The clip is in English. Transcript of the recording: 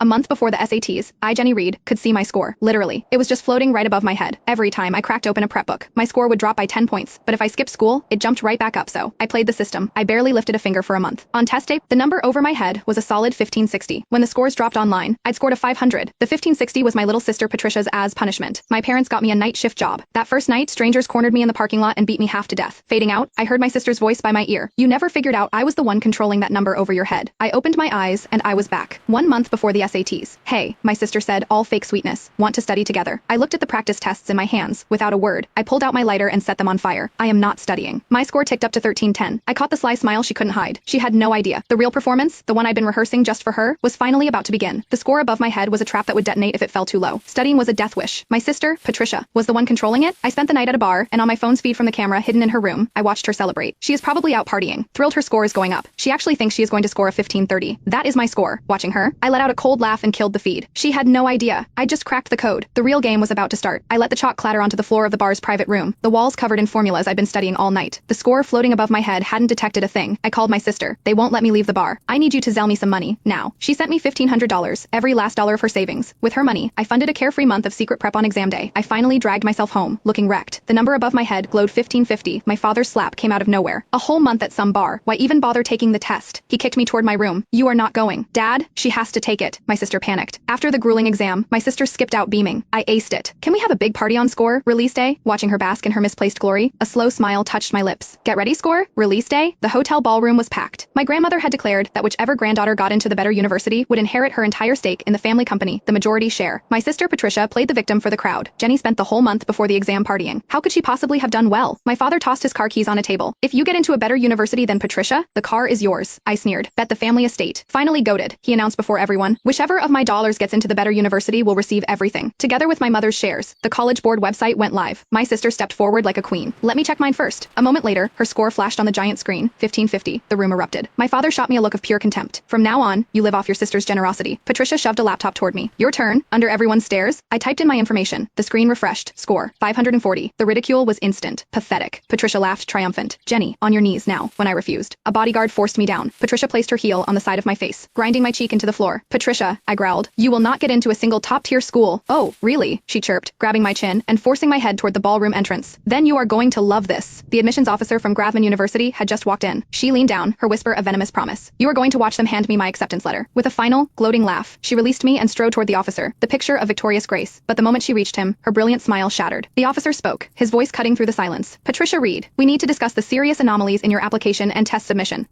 A month before the SATs, I, Jenny Reed, could see my score. Literally. It was just floating right above my head. Every time I cracked open a prep book, my score would drop by 10 points, but if I skipped school, it jumped right back up. So I played the system. I barely lifted a finger for a month. On test day, the number over my head was a solid 1560. When the scores dropped online, I'd scored a 500. The 1560 was my little sister Patricia's as punishment. My parents got me a night shift job. That first night, strangers cornered me in the parking lot and beat me half to death. Fading out, I heard my sister's voice by my ear. You never figured out I was the one controlling that number over your head. I opened my eyes and I was back. 1 month before the SATs. Hey, my sister said, all fake sweetness. Want to study together? I looked at the practice tests in my hands. Without a word, I pulled out my lighter and set them on fire. I am not studying. My score ticked up to 1310. I caught the sly smile she couldn't hide. She had no idea. The real performance, the one I'd been rehearsing just for her, was finally about to begin. The score above my head was a trap that would detonate if it fell too low. Studying was a death wish. My sister, Patricia, was the one controlling it. I spent the night at a bar, and on my phone's feed from the camera hidden in her room, I watched her celebrate. She is probably out partying. Thrilled her score is going up. She actually thinks she is going to score a 1530. That is my score. Watching her, I let out a cold laugh and killed the feed. She had no idea. I just cracked the code. The real game was about to start. I let the chalk clatter onto the floor of the bar's private room, the walls covered in formulas I'd been studying all night. The score floating above my head hadn't detected a thing. I called my sister. They won't let me leave the bar. I need you to Zelle me some money, now. She sent me $1,500, every last dollar of her savings. With her money, I funded a carefree month of secret prep on exam day. I finally dragged myself home, looking wrecked. The number above my head glowed 1550. My father's slap came out of nowhere. A whole month at some bar. Why even bother taking the test? He kicked me toward my room. You are not going. Dad, she has to take it. My sister panicked. After the grueling exam, my sister skipped out beaming. I aced it. Can we have a big party on score? Release day? Watching her bask in her misplaced glory, a slow smile touched my lips. Get ready, score? Release day? The hotel ballroom was packed. My grandmother had declared that whichever granddaughter got into the better university would inherit her entire stake in the family company, the majority share. My sister Patricia played the victim for the crowd. Jenny spent the whole month before the exam partying. How could she possibly have done well? My father tossed his car keys on a table. If you get into a better university than Patricia, the car is yours. I sneered. Bet the family estate. Finally goated, he announced before everyone. Whichever of my dollars gets into the better university will receive everything, together with my mother's shares. The College Board website went live. My sister stepped forward like a queen. Let me check mine first. A moment later, her score flashed on the giant screen. 1550. The room erupted. My father shot me a look of pure contempt. From now on, you live off your sister's generosity. Patricia shoved a laptop toward me. Your turn. Under everyone's stares, I typed in my information. The screen refreshed. Score. 540. The ridicule was instant. Pathetic. Patricia laughed triumphant. Jenny, on your knees now. When I refused, a bodyguard forced me down. Patricia placed her heel on the side of my face, grinding my cheek into the floor. Patricia, I growled. You will not get into a single top-tier school. Oh, really? She chirped, grabbing my chin and forcing my head toward the ballroom entrance. Then you are going to love this. The admissions officer from Gravman University had just walked in. She leaned down, her whisper a venomous promise. You are going to watch them hand me my acceptance letter. With a final, gloating laugh, she released me and strode toward the officer, the picture of victorious grace. But the moment she reached him, her brilliant smile shattered. The officer spoke, his voice cutting through the silence. Patricia Reed, we need to discuss the serious anomalies in your application and test submission.